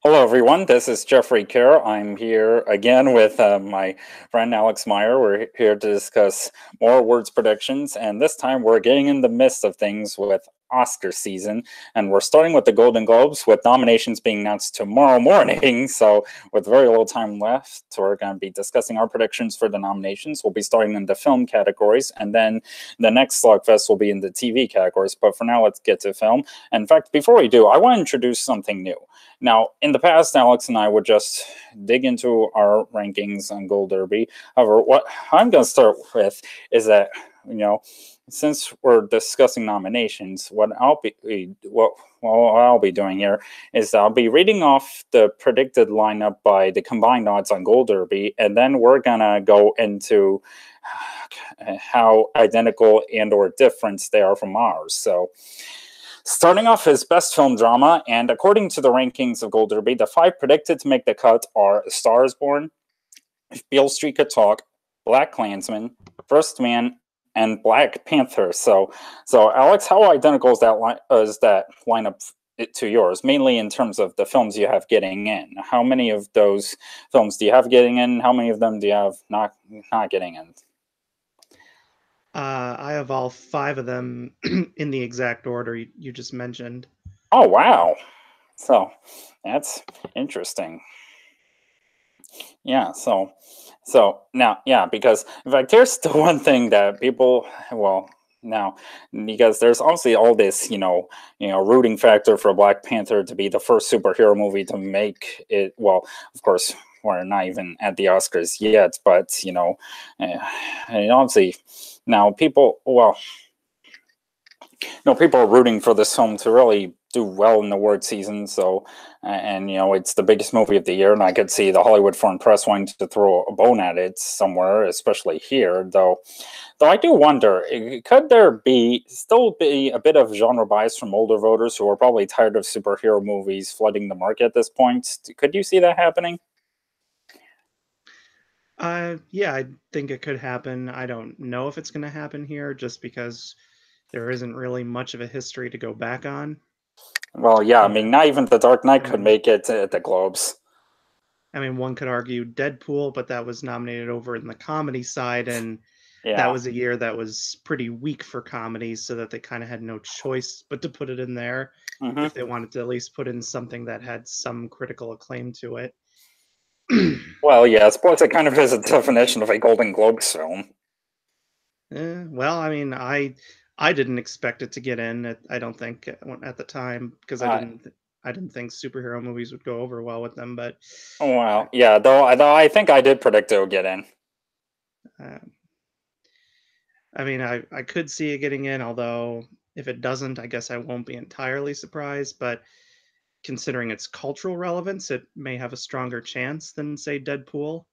Hello, everyone. This is Jeffrey Kerr. I'm here again with my friend Alex Meyer. We're here to discuss more awards predictions, and this time we're getting in the midst of things with Oscar season, and we're starting with the Golden Globes, with nominations being announced tomorrow morning. So, with very little time left, we're going to be discussing our predictions for the nominations. We'll be starting in the film categories, and then the next slugfest will be in the TV categories. But for now, let's get to film. In fact, before we do, I want to introduce something new. Now, in the past, Alex and I would just dig into our rankings on Gold Derby. However, what I'm going to start with is that, you know, since we're discussing nominations, what I'll be doing here is I'll be reading off the predicted lineup by the combined odds on Gold Derby, and then we're gonna go into how identical and or different they are from ours. So, starting off as Best Film Drama, and according to the rankings of Gold Derby, the five predicted to make the cut are Star is Born, If Beale Street Could Talk, Black Klansman, First Man, and Black Panther. So Alex, how identical is that lineup to yours? Mainly in terms of the films you have getting in. How many of those films do you have getting in? How many of them do you have not getting in? I have all five of them in the exact order you just mentioned. Oh wow! So that's interesting. Yeah, so now, yeah, because in fact, here's the one thing that people, well, now, because there's obviously all this, rooting factor for Black Panther to be the first superhero movie to make it. Well, of course, we're not even at the Oscars yet, but uh, and obviously now people, well, people are rooting for this film to really do well in the award season. So, and it's the biggest movie of the year, and I could see the Hollywood Foreign Press wanting to throw a bone at it somewhere, especially here. Though I do wonder, could there still be a bit of genre bias from older voters who are probably tired of superhero movies flooding the market at this point? Could you see that happening? Yeah, I think it could happen. I don't know if it's going to happen here just because there isn't really much of a history to go back on. Well, yeah, I Yeah, mean, not even The Dark Knight I could mean, make it at the Globes. one could argue Deadpool, but that was nominated over in the comedy side, and that Yeah. was a year that was pretty weak for comedies, so that they kind of had no choice but to put it in there if Hmm. they wanted to at least put in something that had some critical acclaim to it. Well, yeah, sports it kind of is a definition of a Golden Globes film. Well, I didn't expect it to get in. I don't think at the time because Uh, I didn't think superhero movies would go over well with them. But well, I, yeah, though I think I did predict it would get in. uh, I could see it getting in. Although if it doesn't, I guess I won't be entirely surprised. But considering its cultural relevance, it may have a stronger chance than say Deadpool.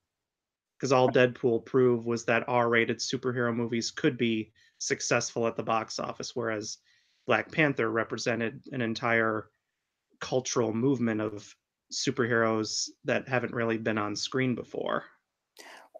Because all Deadpool proved was that R-rated superhero movies could be successful at the box office, whereas Black Panther represented an entire cultural movement of superheroes that haven't really been on screen before.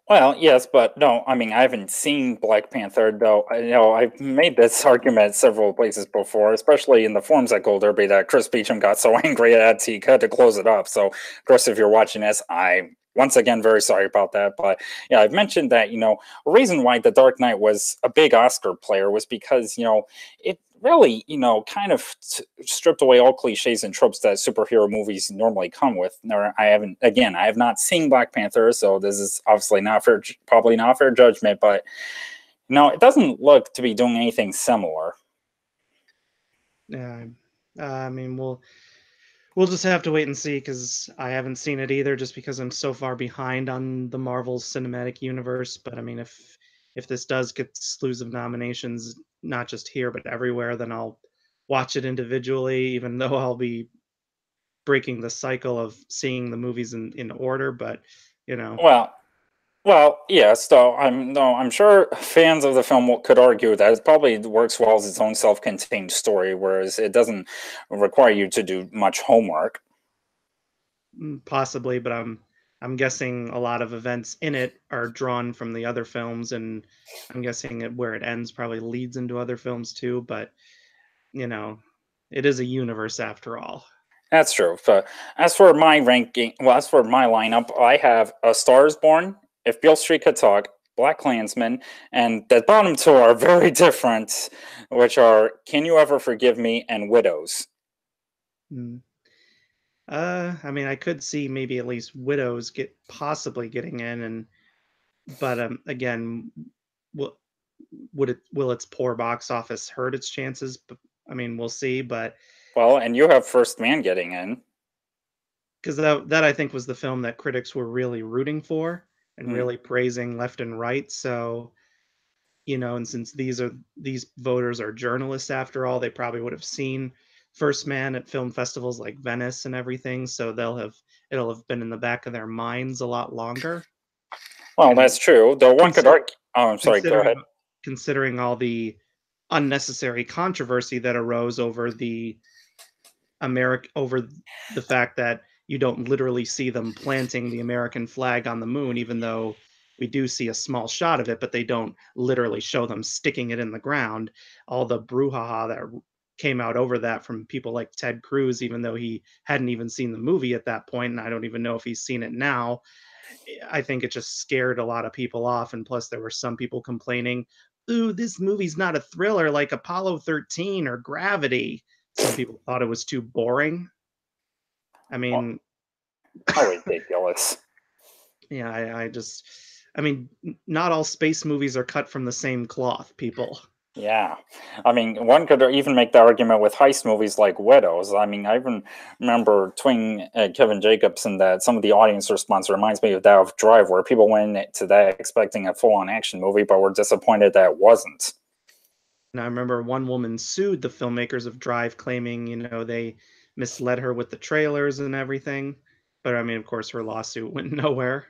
Well, yes, but no, I mean, I haven't seen Black Panther, though. I know I've made this argument several places before, especially in the forums at Gold Derby, that Chris Beecham got so angry at he had to close it up. So, Chris, if you're watching this, I'm once again very sorry about that. But yeah, I've mentioned that, a reason why The Dark Knight was a big Oscar player was because, it really, kind of stripped away all cliches and tropes that superhero movies normally come with. I have not seen Black Panther, so this is obviously not fair, probably not fair judgment, but it doesn't look to be doing anything similar. Yeah, we'll just have to wait and see because I haven't seen it either, just because I'm so far behind on the Marvel Cinematic Universe. But if this does get slews of nominations, not just here but everywhere, then I'll watch it individually, even though I'll be breaking the cycle of seeing the movies in order. But you know, Well, yes, though I'm sure fans of the film could argue that it probably works well as its own self-contained story, whereas it doesn't require you to do much homework. possibly, but I'm guessing a lot of events in it are drawn from the other films, and I'm guessing where it ends probably leads into other films too. But you know, it is a universe after all. That's true. But as for my ranking, well, as for my lineup, I have A Star is Born, If Beale Street Could Talk, Black Klansman, and the bottom two are very different, which are Can You Ever Forgive Me and Widows. Mm. I mean, I could see maybe at least Widows get possibly getting in, and but again, will will its poor box office hurt its chances? I mean, we'll see. But Well, and you have First Man getting in. because that I think was the film that critics were really rooting for and Hmm. really praising left and right. So and since these voters are journalists after all, they probably would have seen First Man at film festivals like Venice and everything. So it'll have been in the back of their minds a lot longer. Well, And that's true. Though one could consider argue. Oh, I'm sorry. Go considering ahead. considering all the unnecessary controversy that arose over the fact that you don't literally see them planting the American flag on the moon, even though we do see a small shot of it, but they don't literally show them sticking it in the ground. All the brouhaha that came out over that from people like Ted Cruz, even though he hadn't even seen the movie at that point, and I don't even know if he's seen it now. I think it just scared a lot of people off. And plus, there were some people complaining, ooh, this movie's not a thriller like Apollo 13 or Gravity. Some people thought it was too boring. I Well, mean, how ridiculous. yeah, I mean, not all space movies are cut from the same cloth, people. Yeah. I mean, one could even make the argument with heist movies like Widows. I mean, I even remember tweeting at Kevin Jacobson that some of the audience response reminds me of that of Drive, where people went to that expecting a full on action movie, but were disappointed that it wasn't. And I remember one woman sued the filmmakers of Drive, claiming, they misled her with the trailers and everything. But I mean, of course, her lawsuit went nowhere.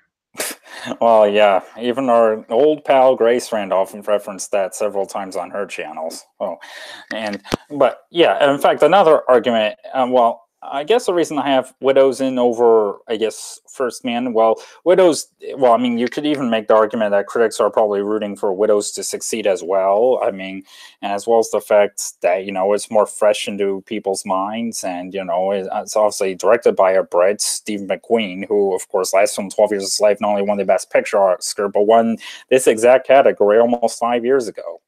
Well, yeah, even our old pal Grace Randolph referenced that several times on her channels. Oh, but yeah, in fact, another argument. Well, I guess the reason I have Widows in over, I guess, First Man. Well, Widows. Well, I mean, you could even make the argument that critics are probably rooting for Widows to succeed as well. I mean, and as well as the fact that it's more fresh into people's minds, and it's obviously directed by a Brit, Steve McQueen, who of course last film 12 Years of Slave not only won the Best Picture Oscar but won this exact category almost 5 years ago.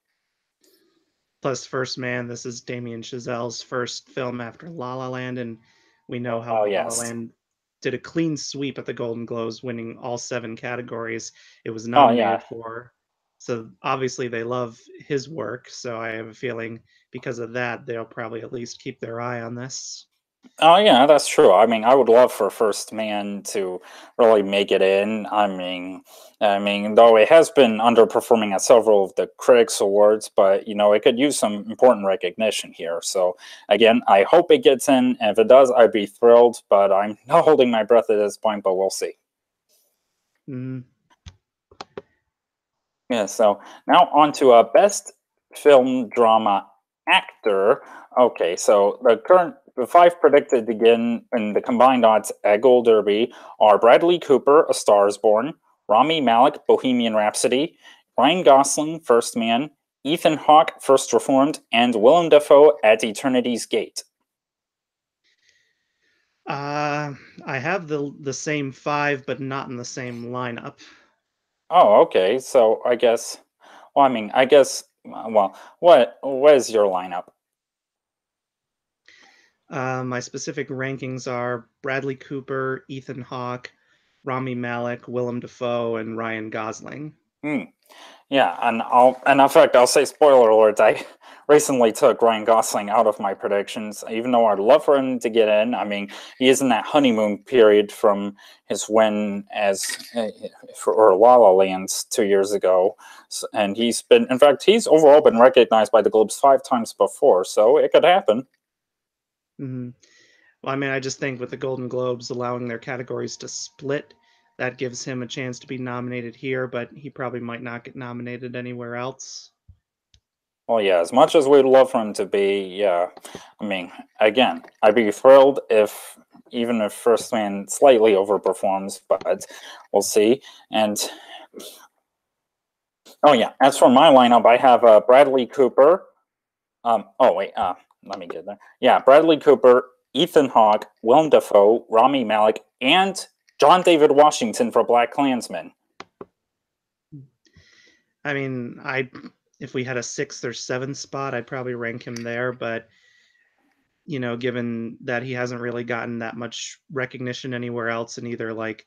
Plus, First Man, this is Damien Chazelle's first film after La La Land, and we know how Oh La La yes. Land did a clean sweep at the Golden Globes, winning all 7 categories it was Oh yeah. nominated for. So obviously they love his work. So I have a feeling because of that, they'll probably at least keep their eye on this. Oh yeah, that's true. I mean, I would love for First Man to really make it in. I mean, though it has been underperforming at several of the critics awards, but it could use some important recognition here. So again, I hope it gets in, and if it does, I'd be thrilled. But I'm not holding my breath at this point. But we'll see. Mm. Yeah. So now on to best film drama actor. Okay, so the five predicted again in the combined odds at Gold Derby are Bradley Cooper, A Star Is Born, Rami Malek, Bohemian Rhapsody, Ryan Gosling, First Man, Ethan Hawke, First Reformed, and Willem Dafoe at Eternity's Gate. Uh, I have the same five, but not in the same lineup. Oh, okay. So I guess. Well, I mean, I guess. Well, what is your lineup? My specific rankings are Bradley Cooper, Ethan Hawke, Rami Malek, Willem Dafoe, and Ryan Gosling. Hmm. Yeah, and in fact I'll say spoiler alert. I recently took Ryan Gosling out of my predictions, even though I'd love for him to get in. I mean, he is in that honeymoon period from his win as for La La Land 2 years ago, and in fact, he's overall been recognized by the Globes 5 times before, so it could happen. Hmm. Well, I mean, I just think with the Golden Globes allowing their categories to split, that gives him a chance to be nominated here, but he probably might not get nominated anywhere else. Well, yeah, as much as we'd love for him to be, yeah. I mean, again, I'd be thrilled if even if First Man slightly overperforms, but we'll see. And oh yeah, as for my lineup, I have Bradley Cooper. Oh wait, let me get there. Yeah, Bradley Cooper, Ethan Hawke, Willem Dafoe, Rami Malek, and John David Washington for BlacKkKlansman. I mean, if we had a sixth or seventh spot, I'd probably rank him there. But given that he hasn't really gotten that much recognition anywhere else in either like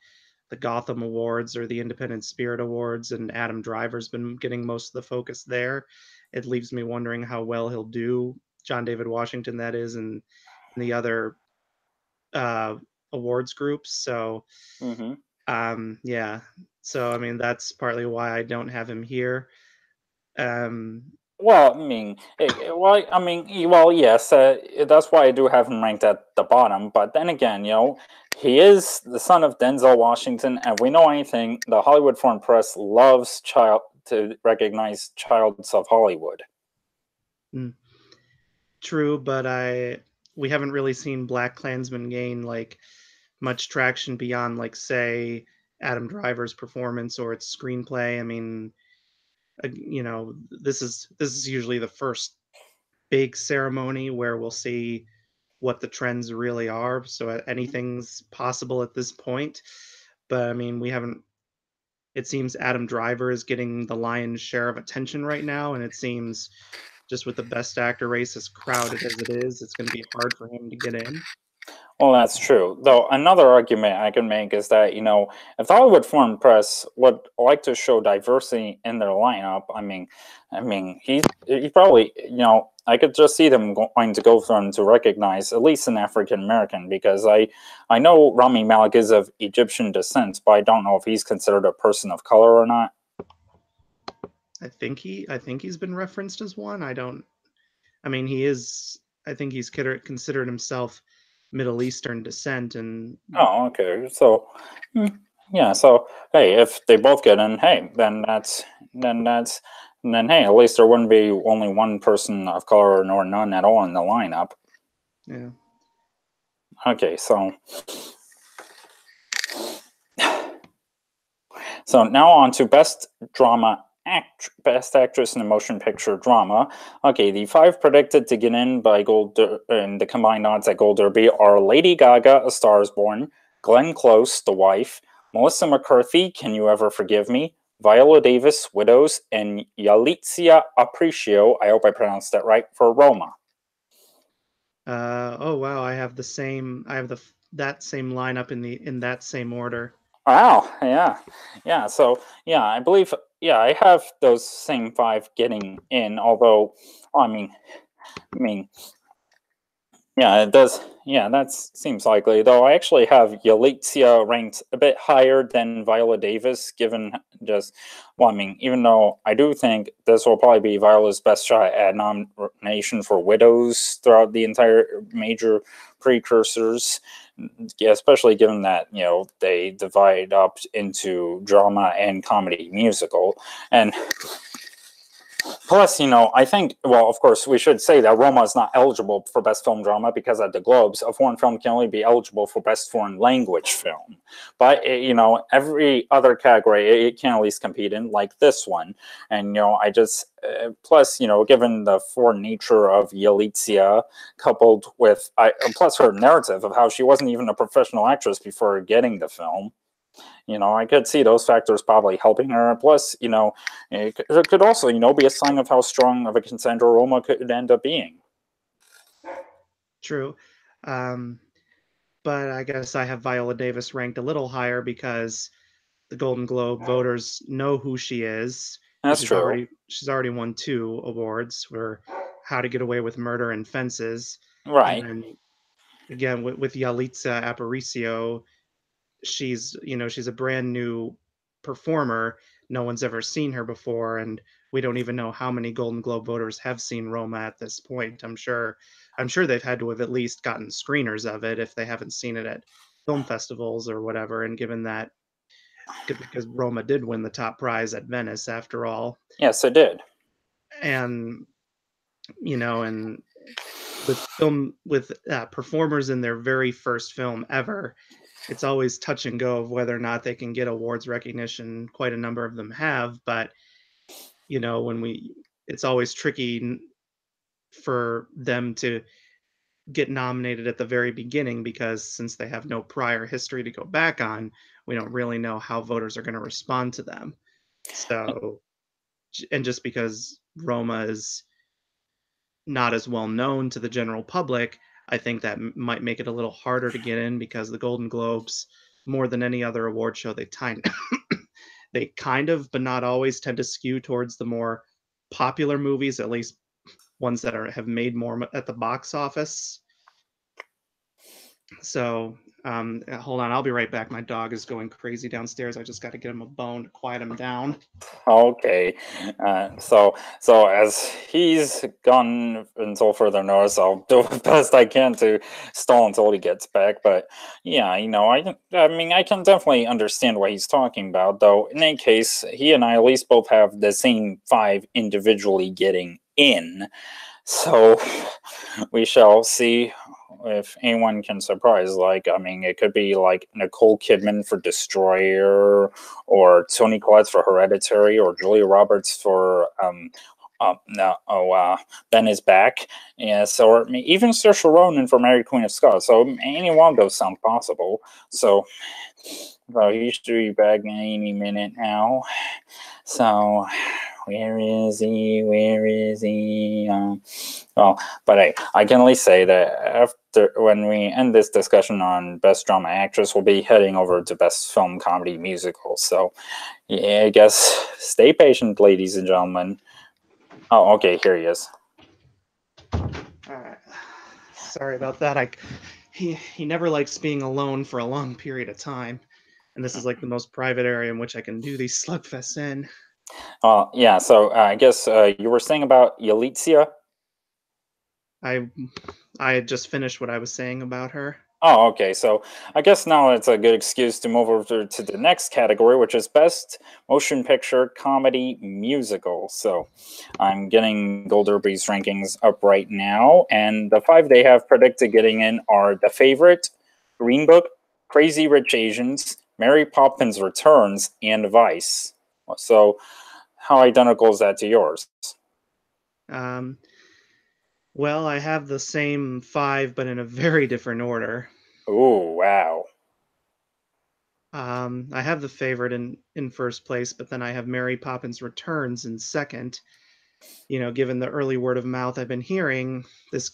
the Gotham Awards or the Independent Spirit Awards, and Adam Driver's been getting most of the focus there, it leaves me wondering how well he'll do. John David Washington, that is, and the other uh, awards groups. So, Mm-hmm. yeah. So, I mean, that's partly why I don't have him here. Um, Well, well, yes, that's why I do have him ranked at the bottom. But then again, he is the son of Denzel Washington, and we know anything. The Hollywood Foreign Press loves to recognize childs of Hollywood. mm, True, but we haven't really seen BlacKkKlansman gain like much traction beyond like say Adam Driver's performance or its screenplay. I mean, this is usually the first big ceremony where we'll see what the trends really are. So anything's possible at this point. But I mean, we haven't. It seems Adam Driver is getting the lion's share of attention right now, and it seems just with the best actor race as crowded as it is, it's going to be hard for him to get in. Well, that's true. Though another argument I can make is that, if the Hollywood Foreign Press would like to show diversity in their lineup, he probably, I could just see them going to go for him to recognize at least an African American, because I know Rami Malek is of Egyptian descent, but I don't know if he's considered a person of color or not. I think he's been referenced as one. I don't. I mean, he is. I think he's considered himself Middle Eastern descent, and Oh, okay. So, hmm, yeah. So, hey, if they both get in, hey, then hey, at least there wouldn't be only one person of color nor none at all in the lineup. yeah. Okay, so now on to best actress in a motion picture drama. Okay, the five predicted to get in by in the combined odds at Gold Derby are Lady Gaga, A Star Is Born; Glenn Close, The Wife; Melissa McCarthy, Can You Ever Forgive Me; Viola Davis, Widows; and Yalitza Aparicio, I hope I pronounced that right, for Roma. Oh wow, I have the same. I have that same lineup in that same order. Wow, yeah, yeah. So yeah, I believe, yeah, I have those same five getting in. Although, I mean, yeah, it does. Yeah, that seems likely. Though I actually have Yalitza ranked a bit higher than Viola Davis, given just, well, even though I do think this will probably be Viola's best shot at nomination for Widows throughout the entire major precursors, yeah, especially given that they divide up into drama and comedy musical, and plus, I think, well, of course, we should say that Roma is not eligible for Best Film Drama because at the Globes, a foreign film can only be eligible for Best Foreign Language Film. But, every other category it can at least compete in, like this one. And, plus, given the foreign nature of Yalitza, coupled with, plus her narrative of how she wasn't even a professional actress before getting the film, I could see those factors probably helping her. Plus, it could also, be a sign of how strong of a contender Roma could end up being. True. Um, but I guess I have Viola Davis ranked a little higher because the Golden Globe voters know who she is, because That's true. she's already won two awards for How to Get Away with Murder and Fences, and Right. then again with Yalitza Aparicio, she's a brand new performer. No one's ever seen her before, and we don't even know how many Golden Globe voters have seen Roma at this point. I'm sure they've had to have at least gotten screeners of it if they haven't seen it at film festivals or whatever. And given that, because Roma did win the top prize at Venice after all, Yes, it did. and and with performers in their very first film ever, it's always touch and go of whether or not they can get awards recognition. Quite a number of them have, but when it's always tricky for them to get nominated at the very beginning because since they have no prior history to go back on, we don't really know how voters are going to respond to them. So, and just because Roma is not as well known to the general public, I think that might make it a little harder to get in because the Golden Globes, more than any other award show, they kind of, but not always, tend to skew towards the more popular movies, at least ones that have made more at the box office. So, hold on, I'll be right back. My dog is going crazy downstairs. I just got to get him a bone to quiet him down. Okay. So as he's gone until further notice, I'll do the best I can to stall until he gets back. But yeah, I mean, I can definitely understand what he's talking about. Though in any case, he and I at least both have the same five individually getting in. So we shall see if anyone can surprise. Like, I mean, it could be like Nicole Kidman for Destroyer, or Toni Collette for Hereditary, or Julia Roberts for no, Ben is back. Yes, or I mean, even Saoirse Ronan for Mary Queen of Scots. So any one of those sound possible. So he should be back any minute now. So where is he? Where is he? Well, but hey, I can at least say that after when we end this discussion on Best Drama Actress, we'll be heading over to Best Film Comedy Musical. So, yeah, I guess stay patient, ladies and gentlemen. Oh, okay, here he is. All right. Sorry about that. He never likes being alone for a long period of time, and this is like the most private area in which I can do these slugfests in. Yeah. So I guess you were saying about Yalitza. I I had just finished what I was saying about her. Oh, okay. So I guess now it's a good excuse to move over to the next category, which is Best Motion Picture Comedy Musical. So I'm getting Gold Derby's rankings up right now, and the five they have predicted getting in are The Favorite, Green Book, Crazy Rich Asians, Mary Poppins Returns, and Vice. So how identical is that to yours? Um, well, I have the same five, but in a very different order. Oh, wow. I have the favorite in first place, but then I have Mary Poppins Returns in second. You know, given the early word of mouth I've been hearing, this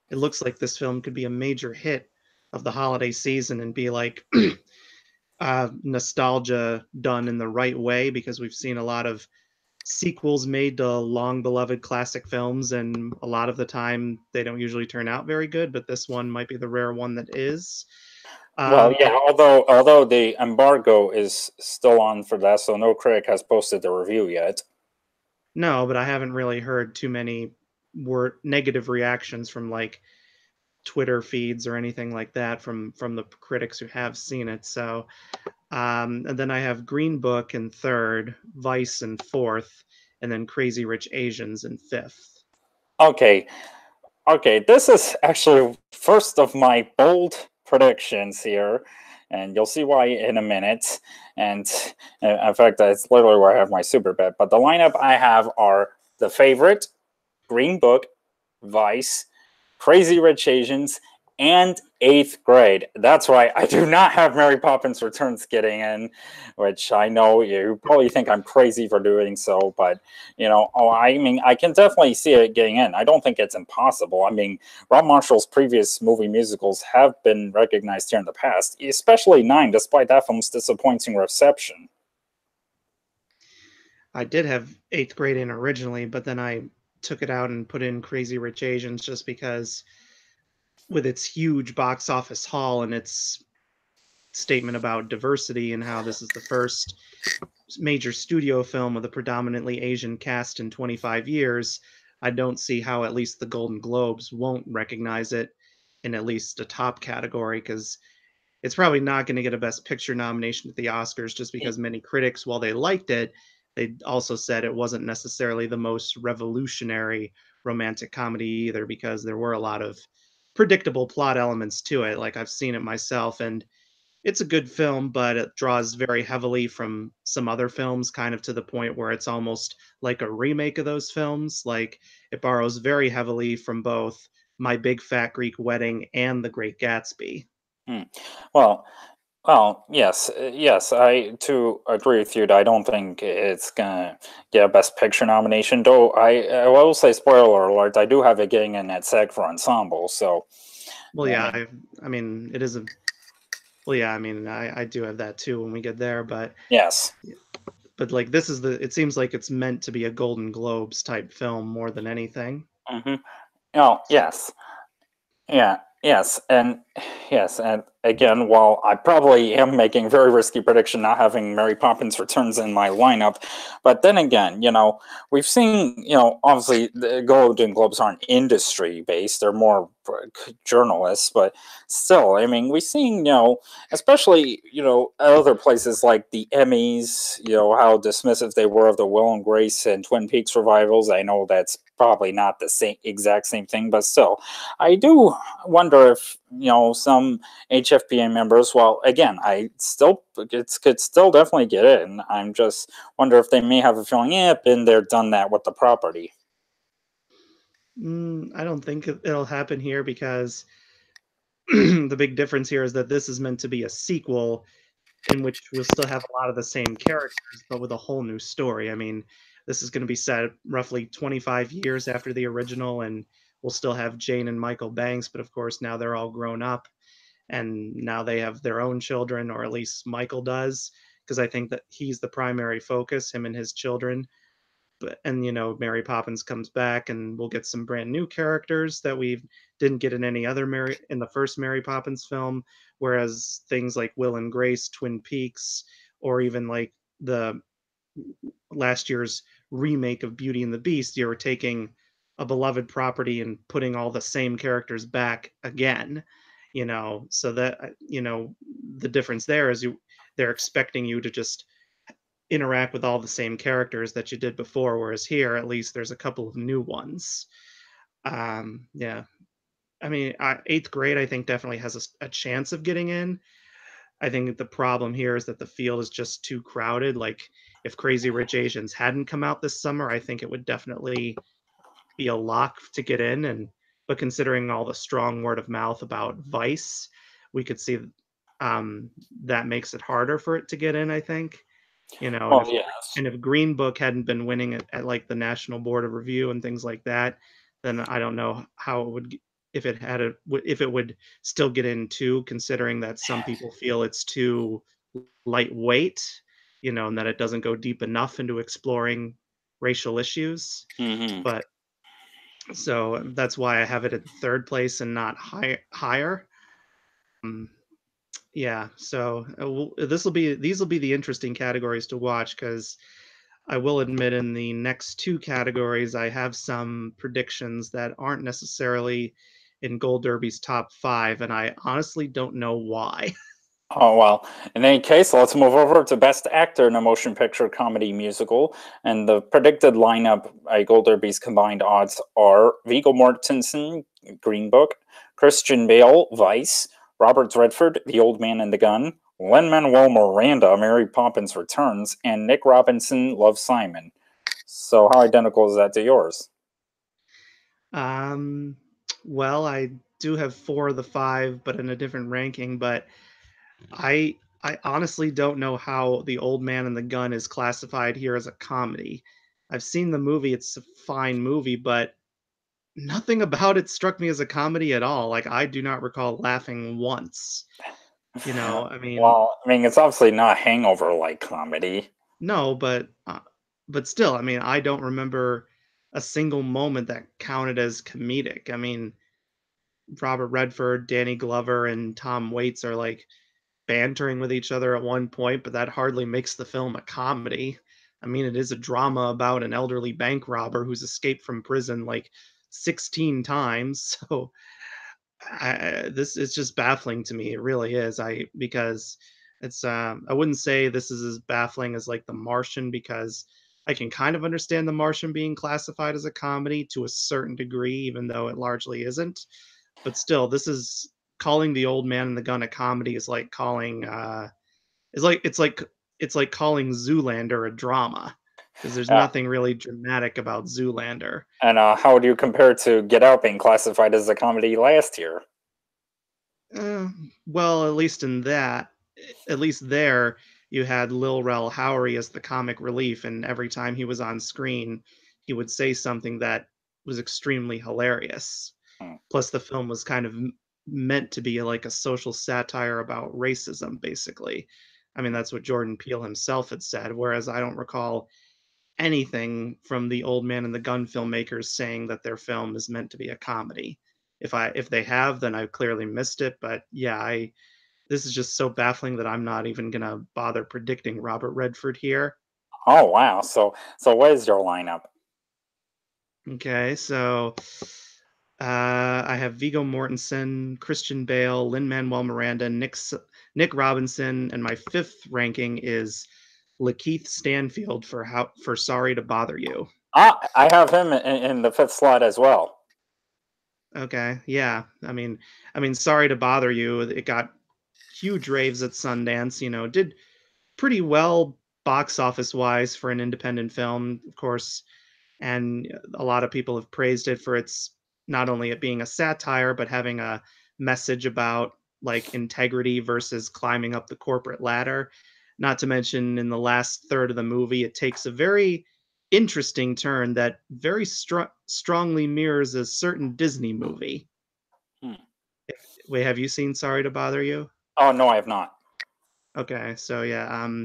it looks like this film could be a major hit of the holiday season and be like nostalgia done in the right way because we've seen a lot of sequels made to long beloved classic films, and a lot of the time they don't usually turn out very good, but this one might be the rare one that is. Well, But yeah, although the embargo is still on for that, so no critic has posted the review yet. no, but I haven't really heard too many word negative reactions from like Twitter feeds or anything like that from the critics who have seen it. So, and then I have Green Book in third, Vice in fourth, and then Crazy Rich Asians in fifth. Okay, okay, this is actually first of my bold predictions here, and you'll see why in a minute. And in fact, that's literally where I have my super bet. But the lineup I have are The Favorite, Green Book, Vice, Crazy Rich Asians, and Eighth Grade. That's right. I do not have Mary Poppins Returns getting in, which I know you probably think I'm crazy for doing so, but I mean, I can definitely see it getting in. I don't think it's impossible. I mean, Rob Marshall's previous movie musicals have been recognized here in the past, especially Nine, despite that film's disappointing reception. I did have eighth grade in originally, but then I took it out and put in Crazy Rich Asians just because with its huge box office haul and its statement about diversity and how this is the first major studio film with a predominantly Asian cast in 25 years, I don't see how at least the Golden Globes won't recognize it in at least a top category because it's probably not going to get a Best Picture nomination at the Oscars just because many critics, while they liked it, they also said it wasn't necessarily the most revolutionary romantic comedy either because there were a lot of predictable plot elements to it. Like I've seen it myself, and it's a good film, but it draws very heavily from some other films, kind of to the point where it's almost like a remake of those films. Like it borrows very heavily from both My Big Fat Greek Wedding and The Great Gatsby. Hmm. Well, yes, yes, I too agree with you. I don't think it's gonna get a Best Picture nomination, though. I will say, spoiler alert, I do have it getting in at SAG for ensemble. So, Well, I yeah, mean, I mean, it is a well, yeah, I mean, I do have that too when we get there, yes. but like this is the it seems like it's meant to be a Golden Globes type film more than anything. Mm-hmm. Oh, yes. Yeah, yes, and yes, and again, while I probably am making a very risky prediction not having Mary Poppins Returns in my lineup, but then again, we've seen, obviously the Golden Globes aren't industry based; they're more journalists, but still, I mean, we've seen, especially, other places like the Emmys, how dismissive they were of the Will and Grace and Twin Peaks revivals. I know that's probably not the exact same thing, but still. I do wonder if some HFPA members. Well, again, I still it could still definitely get in. I'm just wonder if they may have a feeling, yeah, been there, done that with the property. I don't think it'll happen here because the big difference here is that this is meant to be a sequel in which we'll still have a lot of the same characters, but with a whole new story. I mean, this is going to be set roughly 25 years after the original, and we'll still have Jane and Michael Banks, but of course now they're all grown up, and now they have their own children, or at least Michael does, because I think that he's the primary focus, him and his children. But and Mary Poppins comes back, and we'll get some brand new characters that we didn't get in any other Mary in the first Mary Poppins film. Whereas things like Will and Grace, Twin Peaks, or even like the last year's remake of Beauty and the Beast, you're taking a beloved property and putting all the same characters back again. So that the difference there is they're expecting you to just interact with all the same characters that you did before, whereas here, at least, there's a couple of new ones. Yeah, I mean, eighth grade, I think definitely has a chance of getting in. I think the problem here is that the field is just too crowded. Like, if Crazy Rich Asians hadn't come out this summer, I think it would definitely be a lock to get in. But considering all the strong word of mouth about Vice, we could see um, that makes it harder for it to get in. I think. And Well, if yes. Green Book hadn't been winning at like the National Board of Review and things like that, then I don't know how it would if it would still get in too, considering that some people feel it's too lightweight, and that it doesn't go deep enough into exploring racial issues. Hmm. But so that's why I have it in third place and not higher. Um, yeah, so these will be the interesting categories to watch because I will admit in the next two categories, I have some predictions that aren't necessarily in Gold Derby's top five, and I honestly don't know why. Oh, well, in any case, let's move over to Best Actor in a Motion Picture Comedy Musical. And the predicted lineup by Gold Derby's combined odds are Viggo Mortensen, Green Book, Christian Bale, Vice, Robert Redford, The Old Man and the Gun, Lin-Manuel Miranda, Mary Poppins Returns, and Nick Robinson, Love Simon. So how identical is that to yours? Um, well, I do have four of the five, but in a different ranking. But I honestly don't know how The Old Man and the Gun is classified here as a comedy. I've seen the movie; it's a fine movie, but nothing about it struck me as a comedy at all. Like I do not recall laughing once. I mean, Well, I mean, it's obviously not hangover-like comedy. no, but still, I mean, I don't remember a single moment that counted as comedic. I mean, Robert Redford, Danny Glover, and Tom Waits are like bantering with each other at one point, but that hardly makes the film a comedy. I mean, it is a drama about an elderly bank robber who's escaped from prison like 16 times. So this is just baffling to me. It really is. Because it's I wouldn't say this is as baffling as like The Martian because I can kind of understand The Martian being classified as a comedy to a certain degree, even though it largely isn't. But still, this is calling The Old Man and the Gun a comedy is like calling it's like calling Zoolander a drama. because there's Yeah. nothing really dramatic about Zoolander. And how do you compare it to Get Out being classified as a comedy last year? Uh, well, at least there, you had Lil Rel Howery as the comic relief, and every time he was on screen, he would say something that was extremely hilarious. Hmm. Plus, the film was kind of meant to be like a social satire about racism, basically. I mean, that's what Jordan Peele himself had said, whereas I don't recall anything from the Old Man and the Gun filmmakers saying that their film is meant to be a comedy. If they have, then I clearly missed it. But yeah, I this is just so baffling that I'm not even gonna bother predicting Robert Redford here. Oh wow! So what is your lineup? Okay, so I have Viggo Mortensen, Christian Bale, Lin Manuel Miranda, Nick Robinson, and my fifth ranking is Lakeith Stanfield for Sorry to Bother You. I have him in the fifth slot as well. Okay, yeah. I mean, Sorry to Bother You. It got huge raves at Sundance. Did pretty well box office wise for an independent film, of course. And a lot of people have praised it for its not only it being a satire, but having a message about like integrity versus climbing up the corporate ladder. Not to mention, in the last third of the movie, it takes a very interesting turn that very strongly mirrors a certain Disney movie. Hmm. Wait, have you seen Sorry to Bother You? Oh no, I have not. Okay, so yeah,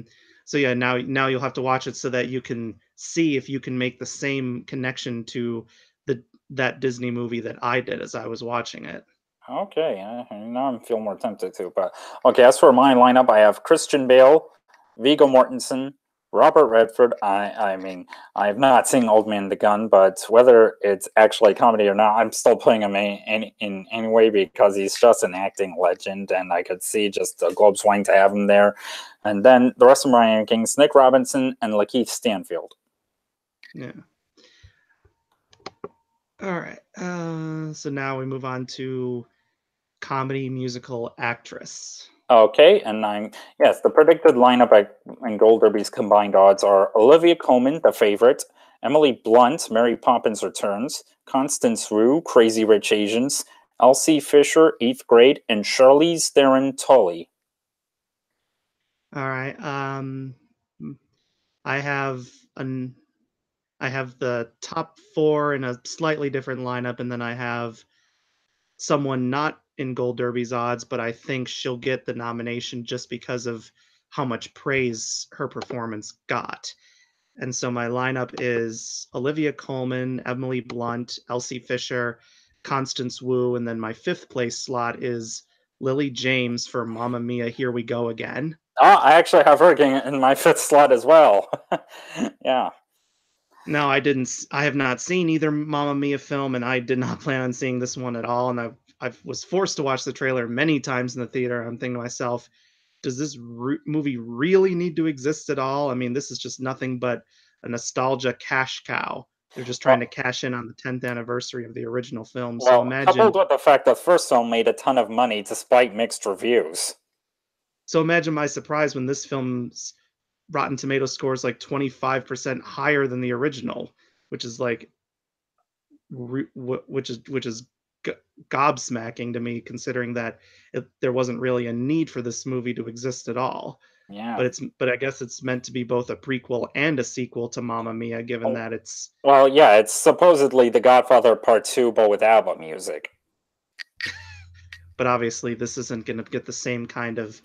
now you'll have to watch it so that you can see if you can make the same connection to the that Disney movie that I did as I was watching it. Okay, now I'm feeling more tempted to. But okay, as for my lineup, I have Christian Bale, Viggo Mortensen, Robert Redford. I mean, I have not seen Old Man the Gun, but whether it's actually comedy or not, I'm still putting him in anyway because he's just an acting legend, and I could see just the Globes wanting to have him there. And then the rest of my rankings: Nick Robinson and Lakeith Stanfield. Yeah. All right. So now we move on to comedy musical actress. Okay, and I'm yes. The predicted lineup and Gold Derby's combined odds are Olivia Colman, The Favorite, Emily Blunt, Mary Poppins Returns, Constance Wu, Crazy Rich Asians, Elsie Fisher, Eighth Grade, and Charlize Theron Tully. All right. I have an I have the top four in a slightly different lineup, and then I have someone not in Gold Derby's odds, but I think she'll get the nomination just because of how much praise her performance got. And so my lineup is Olivia Colman, Emily Blunt, Elsie Fisher, Constance Wu, and then my fifth place slot is Lily James for Mamma Mia, Here We Go Again. I actually have her getting in my fifth slot as well. Yeah. No, I didn't. I have not seen either Mamma Mia film, and I did not plan on seeing this one at all. And I was forced to watch the trailer many times in the theater. I'm thinking to myself, does this movie really need to exist at all? I mean, this is just nothing but a nostalgia cash cow. They're just trying to Well, cash in on the 10th anniversary of the original film. So well, coupled imagine, with the fact that the first film made a ton of money despite mixed reviews. so imagine my surprise when this film's Rotten Tomato score is like 25% higher than the original, which is like which is gobsmacking to me, considering that there wasn't really a need for this movie to exist at all. Yeah. But I guess it's meant to be both a prequel and a sequel to Mamma Mia, given Oh, that it's. well, yeah, it's supposedly The Godfather Part 2, but with ABBA music. But obviously, this isn't going to get the same kind of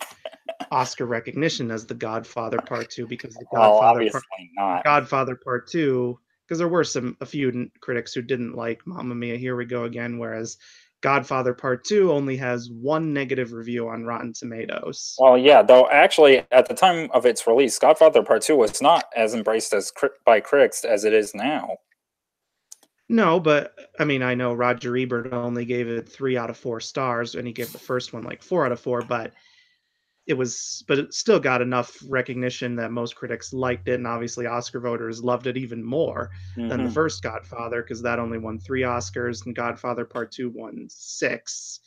Oscar recognition as The Godfather Part Two, because Well, obviously not. Godfather Part Two, because there were a few critics who didn't like Mamma Mia, Here We Go Again, whereas Godfather Part Two only has one negative review on Rotten Tomatoes. Well, yeah, though actually, at the time of its release, Godfather Part 2 was not as embraced by critics as it is now. No, but I mean, I know Roger Ebert only gave it 3 out of 4 stars, and he gave the first one like 4 out of 4. But it still got enough recognition that most critics liked it, and obviously Oscar voters loved it even more than the Hmm. first Godfather, because that only won 3 Oscars, and Godfather Part Two won 6.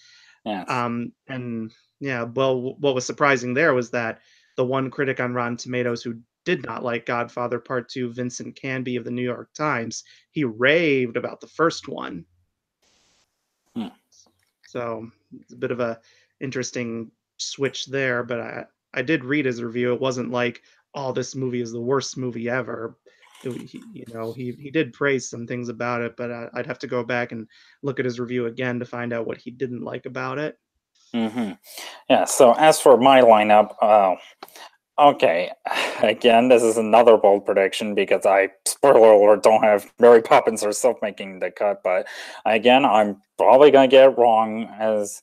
Yes. And yeah, well, what was surprising there was that the one critic on Rotten Tomatoes who did not like Godfather Part 2, Vincent Canby of the New York Times. He raved about the first one. Hmm. So it's a bit of a interesting switch there, but I did read his review. It wasn't like, oh, this movie is the worst movie ever. He did praise some things about it, but I'd have to go back and look at his review again to find out what he didn't like about it. Mm-hmm. Yeah. So as for my lineup, okay, again, this is another bold prediction because spoiler alert, don't have Mary Poppins herself making the cut. But again, I'm probably gonna get it wrong, as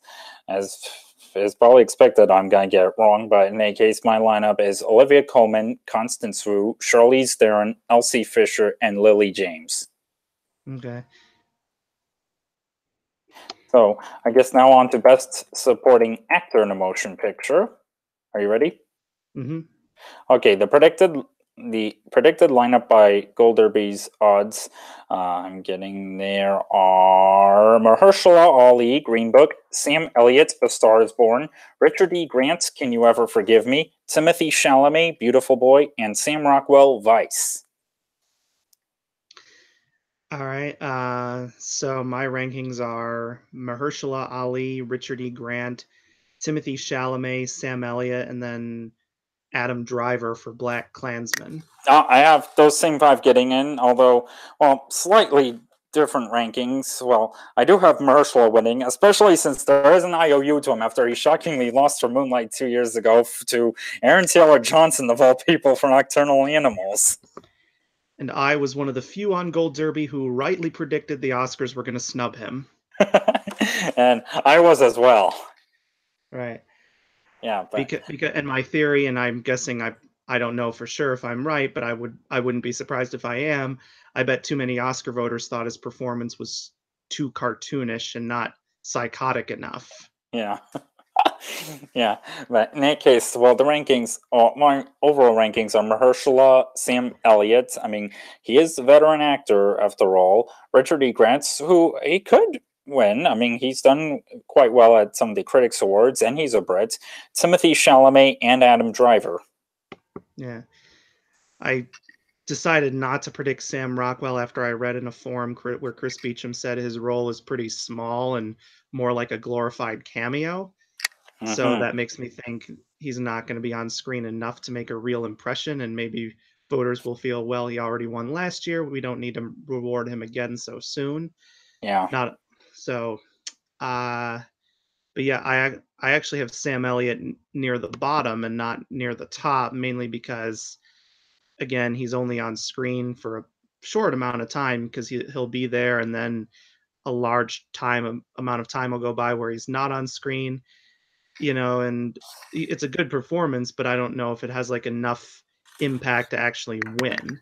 is probably expected. I'm gonna get it wrong, but in any case, my lineup is Olivia Colman, Constance Wu, Charlize Theron, Elsie Fisher, and Lily James. Okay. So I guess now on to Best Supporting Actor in a Motion Picture. Are you ready? Mm-hmm. Okay, the predicted lineup by Gold Derby's odds. I'm getting there are Mahershala Ali, Green Book, Sam Elliott, A Star Is Born, Richard E. Grant, Can You Ever Forgive Me, Timothy Chalamet, Beautiful Boy, and Sam Rockwell, Vice. All right. So my rankings are Mahershala Ali, Richard E. Grant, Timothy Chalamet, Sam Elliott, and then Adam Driver for Black Klansman. I have those same five getting in, although, well, slightly different rankings. Well, I do have Mahershala winning, especially since there is an IOU to him after he shockingly lost for Moonlight 2 years ago to Aaron Taylor Johnson, of all people, for Nocturnal Animals. And I was one of the few on Gold Derby who rightly predicted the Oscars were going to snub him. And I was as well. Right. Yeah, but And my theory, and I'm guessing I don't know for sure if I'm right, but I wouldn't be surprised if I am. I bet too many Oscar voters thought his performance was too cartoonish and not psychotic enough. yeah. Yeah, but in that case, well, the rankings, my overall rankings are Mahershala, Sam Elliott. I mean, he is a veteran actor after all. Richard E. Grant, who he could win. I mean, he's done quite well at some of the Critics Awards, and he's a Brit. Timothy Chalamet and Adam Driver. Yeah. I decided not to predict Sam Rockwell after I read in a forum where Chris Beecham said his role is pretty small and more like a glorified cameo. So Hmm. that makes me think he's not going to be on screen enough to make a real impression, and maybe voters will feel, well, he already won last year. We don't need to reward him again so soon. Yeah. Not so. Uh, but yeah, I actually have Sam Elliott near the bottom and not near the top, mainly because again he's only on screen for a short amount of time because he'll be there, and then a large amount of time will go by where he's not on screen, and it's a good performance, but I don't know if it has like enough impact to actually win,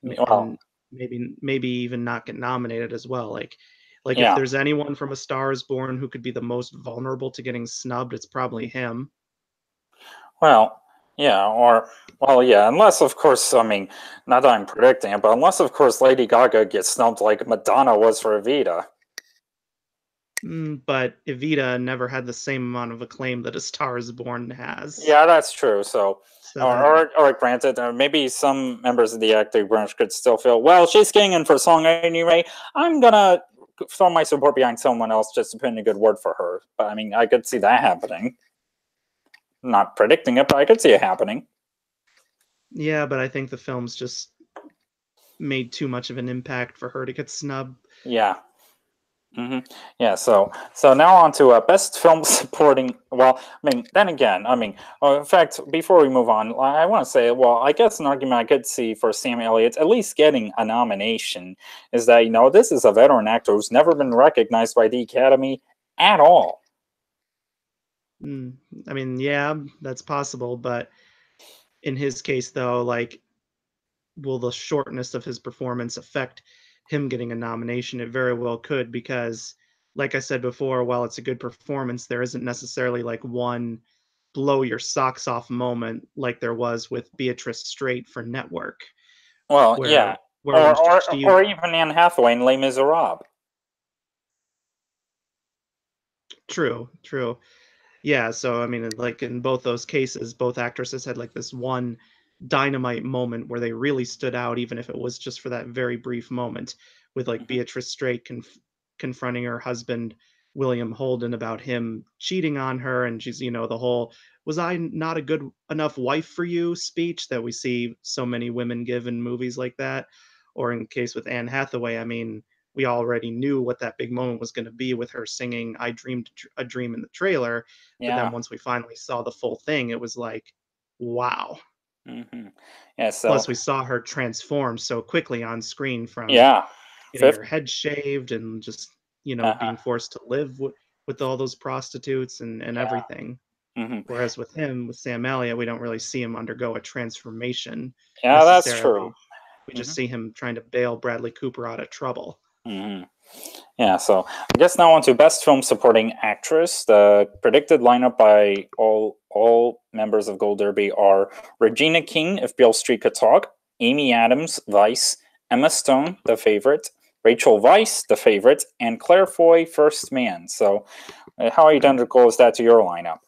Well, and maybe even not get nominated as well. Like if yeah. there's anyone from A Star Is Born who could be the most vulnerable to getting snubbed, it's probably him. Well, yeah, or well, yeah, unless of course, I mean, not that I'm predicting it, but unless of course Lady Gaga gets snubbed like Madonna was for Evita. But Evita never had the same amount of acclaim that A Star Is Born has. Yeah, that's true. So, So that or granted, maybe some members of the acting branch could still feel, well, she's getting in for song anyway. I'm gonna throw my support behind someone else just to put in a good word for her. But I mean, I could see that happening. Not predicting it, but I could see it happening. yeah, but I think the film's just made too much of an impact for her to get snubbed. Yeah. Yeah, so now on to best film supporting. Well, I mean, then again, I mean, in fact, before we move on, I want to say, well, I guess an argument I could see for Sam Elliott at least getting a nomination is that this is a veteran actor who's never been recognized by the Academy at all. Mm, I mean, yeah, that's possible, but in his case, though, like, will the shortness of his performance affect him getting a nomination? It very well could, because, like I said before, while it's a good performance, there isn't necessarily like one blow your socks off moment like there was with Beatrice Straight for Network, Well, where yeah, where when or she even Anne Hathaway in Les Miserables. true. Yeah, so I mean, like in both those cases, both actresses had like this one dynamite moment where they really stood out, even if it was just for that very brief moment, with like Mhm. Beatrice Straight confronting her husband William Holden about him cheating on her, and she's, the whole "was I not a good enough wife for you" speech that we see so many women give in movies like that. Or in case with Anne Hathaway, I mean, we already knew what that big moment was going to be with her singing "I Dreamed a Dream" in the trailer, but then Yeah. once we finally saw the full thing, it was like, wow. Hmm. Yeah. Plus, So we saw her transform so quickly on screen from yeah, getting fifth. her head shaved and just, Uh-huh. being forced to live with all those prostitutes and Yeah. everything. Hmm. Whereas with him, with Sam Elliott, we don't really see him undergo a transformation Yeah, that's true. necessarily. We just Hmm. see him trying to bail Bradley Cooper out of trouble. Hmm. Yeah, so I guess now on to Best Film Supporting Actress. The predicted lineup by all members of Gold Derby are Regina King, If Beale Street Could Talk, Amy Adams, Vice, Emma Stone, The Favorite, Rachel Weisz, The Favorite, and Claire Foy, First Man. So, how identical is that to your lineup?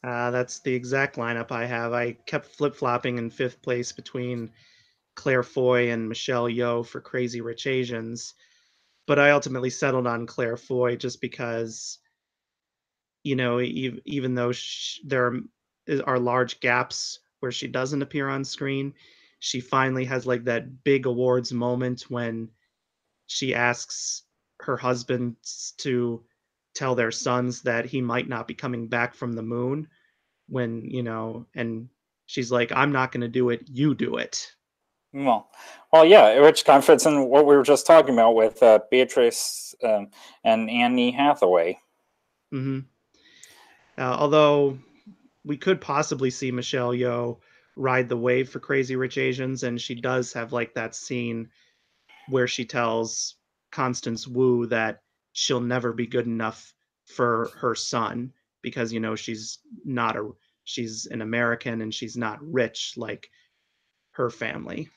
That's the exact lineup I have. I kept flip flopping in fifth place between Claire Foy and Michelle Yeoh for Crazy Rich Asians, but I ultimately settled on Claire Foy just because, even though there are large gaps where she doesn't appear on screen, she finally has like that big awards moment when she asks her husband to tell their sons that he might not be coming back from the moon when, and she's like, "I'm not going to do it, you do it." Well, yeah, which kind of fits in what we were just talking about with Beatrice and Annie Hathaway. Hmm. Although we could possibly see Michelle Yeoh ride the wave for Crazy Rich Asians, and she does have like that scene where she tells Constance Wu that she'll never be good enough for her son because she's an American and she's not rich like her family.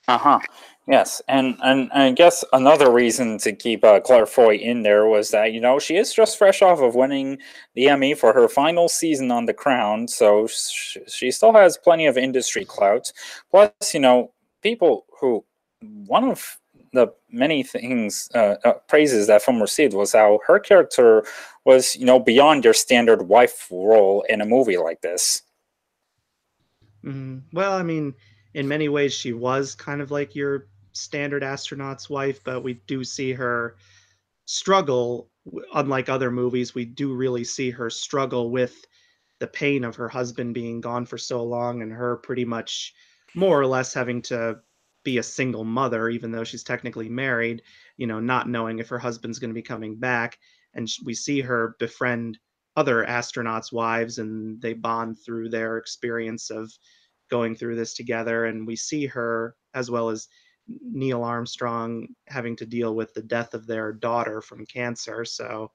Uh-huh. Yes, and I guess another reason to keep Claire Foy in there was that she is just fresh off of winning the Emmy for her final season on The Crown, so she still has plenty of industry clout. Plus, people who one of the many things praises that film received was how her character was beyond your standard wife role in a movie like this. Well, I mean, in many ways, she was kind of like your standard astronaut's wife, but we do see her struggle. Unlike other movies, we do really see her struggle with the pain of her husband being gone for so long and her pretty much more or less having to be a single mother, even though she's technically married, not knowing if her husband's going to be coming back. And we see her befriend other astronauts' wives and they bond through their experience of going through this together. And we see her, as well as Neil Armstrong, having to deal with the death of their daughter from cancer. So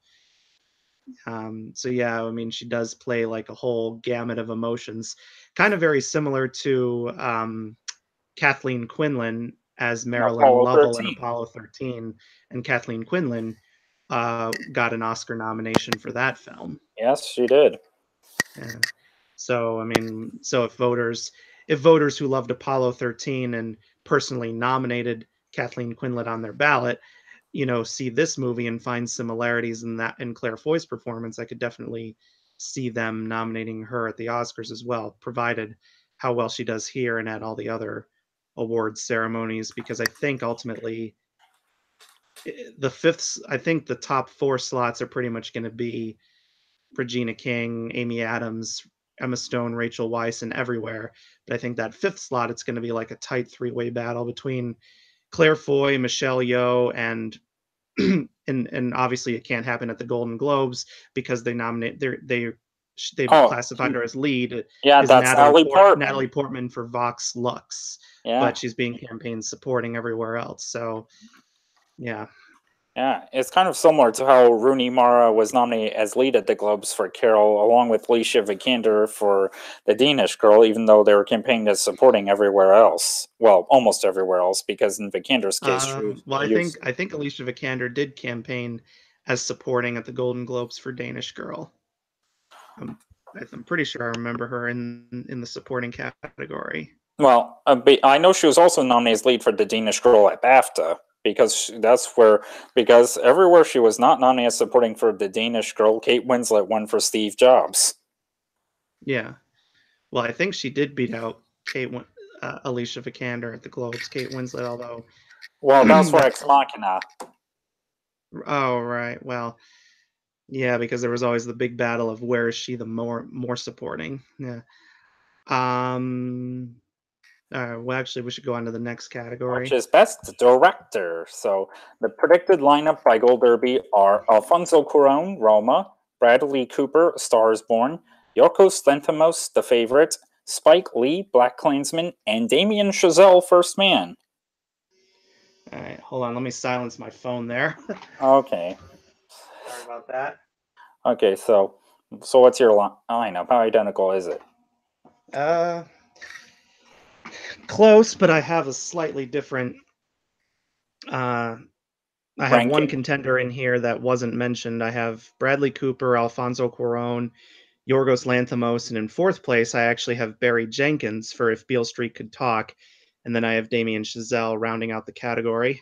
yeah, I mean, she does play like a whole gamut of emotions, kind of very similar to Kathleen Quinlan as And Marilyn Apollo Lovell in 13. Apollo 13, and Kathleen Quinlan got an Oscar nomination for that film. Yes, she did. Yeah. So I mean, so if voters who loved Apollo 13 and personally nominated Kathleen Quinlan on their ballot, see this movie and find similarities in that in Claire Foy's performance, I could definitely see them nominating her at the Oscars as well, provided how well she does here and at all the other awards ceremonies. Because I think ultimately I think the top four slots are pretty much going to be Regina King, Amy Adams, Emma Stone, Rachel Weisz, and everywhere. But I think that fifth slot, it's going to be like a tight three-way battle between Claire Foy, Michelle Yeoh, and and obviously it can't happen at the Golden Globes because they've Oh, classified her as lead yeah, is that's Natalie Natalie Portman. Portman for Vox Lux, Yeah, but she's being campaigned supporting everywhere else. So yeah. yeah. It's kind of similar to how Rooney Mara was nominated as lead at the Globes for Carol, along with Alicia Vikander for The Danish Girl, even though they were campaigning as supporting everywhere else. Well, almost everywhere else, because in Vikander's case, Well, I she think was. I think Alicia Vikander did campaign as supporting at the Golden Globes for Danish Girl. I'm pretty sure I remember her in the supporting category. Well, I know she was also nominated as lead for the Danish Girl at BAFTA because everywhere she was not nominated as supporting for the Danish Girl, Kate Winslet won for Steve Jobs. Yeah. Well, I think she did beat out Alicia Vikander at the Globes. Kate Winslet, although Well, that's for that. Ex Machina. Oh right. Well, yeah, because there was always the big battle of where is she the more supporting. Yeah. Um. Well, actually, we should go on to the next Which category. is Best Director. So the predicted lineup by Gold Derby are Alfonso Cuarón, Roma, Bradley Cooper, Stars Born, Yorgos Lanthimos, The Favorite, Spike Lee, Black Klansman, and Damien Chazelle, First Man. All right, hold on. Let me silence my phone there. Okay. Sorry about that. Okay, so what's your lineup? How identical is it? Uh, Close, but I have a slightly different. Uh, I have one Ranking? contender in here that wasn't mentioned. I have Bradley Cooper, Alfonso Cuarón, Yorgos Lanthimos, and in fourth place, I actually have Barry Jenkins for If Beale Street Could Talk, and then I have Damien Chazelle rounding out the category.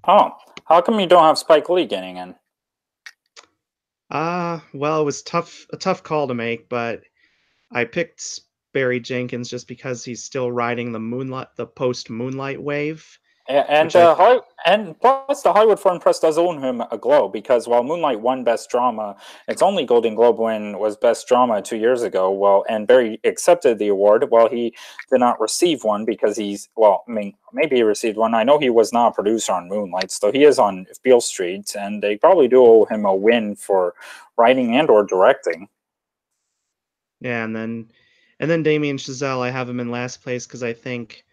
Oh, how come you don't have Spike Lee getting in? Well, it was a tough call to make, but I picked Barry Jenkins just because he's still riding the post Moonlight wave, And which I and plus the Hollywood Foreign Press does own him a globe because while Moonlight won Best Drama, its only Golden Globe win was Best Drama 2 years ago. Well, and Barry accepted the award. Well, he did not receive one because I mean, maybe he received one. I know he was not a producer on Moonlight, so he is on Beale Street, and they probably do owe him a win for writing and or directing. yeah, and then Damien Chazelle, I have him in last place because I think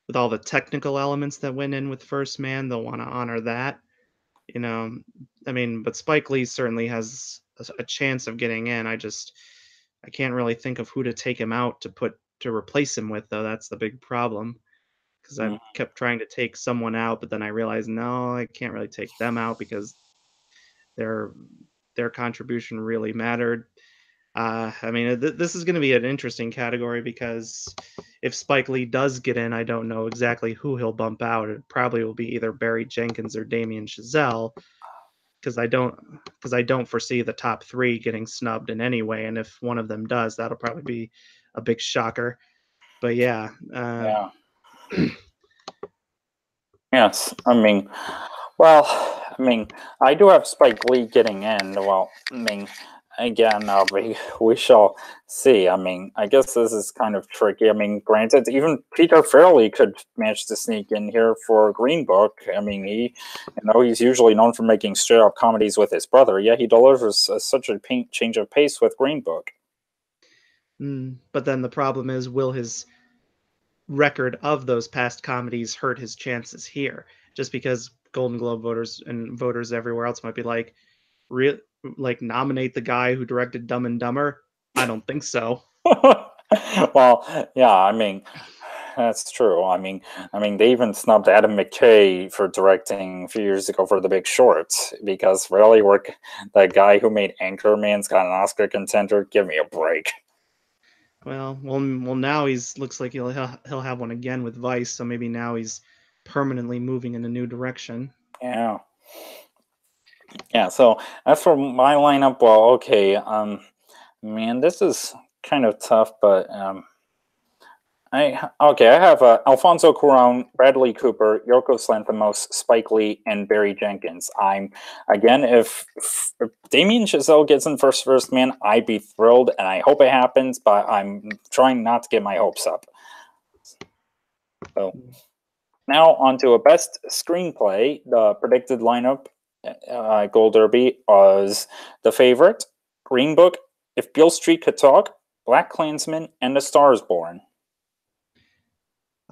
with all the technical elements that went in with First Man, they'll want to honor that. You know, I mean, but Spike Lee certainly has a chance of getting in. I can't really think of who to take him out to replace him with, though. That's the big problem because I've Mm, kept trying to take someone out, but then I realized no, I can't really take them out because their their contribution really mattered. I mean, this is going to be an interesting category because if Spike Lee does get in, I don't know exactly who he'll bump out. It probably will be either Barry Jenkins or Damien Chazelle because I don't foresee the top three getting snubbed in any way. And if one of them does, that'll probably be a big shocker. But yeah, yeah. Yes. Well, I mean, I do have Spike Lee getting in. Well, I mean, again, we shall see. I mean, I guess this is kind of tricky. I mean, granted, even Peter Farrelly could manage to sneak in here for Green Book. I mean, he's usually known for making straight up comedies with his brother. Yeah, he delivers such a change of pace with Green Book. but then the problem is, will his record of those past comedies hurt his chances here? Just because Golden Globe voters and voters everywhere else might be like, re- like nominate the guy who directed Dumb and Dumber? I don't think so. Well, yeah, I mean, that's true. I mean, they even snubbed Adam McKay for directing a few years ago for The Big Short because really, work that guy who made Anchorman's got an Oscar contender. Give me a break. Well. Now he's looks like he'll have one again with Vice, so maybe now he's permanently moving in a new direction. Yeah, yeah. So as for my lineup, well, okay, man, this is kind of tough, but I have Alfonso Cuarón, Bradley Cooper, Yorgos Lanthimos, Spike Lee, and Barry Jenkins. I'm again, if Damien Chazelle gets in first man, I'd be thrilled, and I hope it happens. But I'm trying not to get my hopes up. So now on to a best screenplay. The predicted lineup, Gold Derby was The Favorite, Green Book, If Beale Street Could Talk, Black Klansman, and The Stars Born.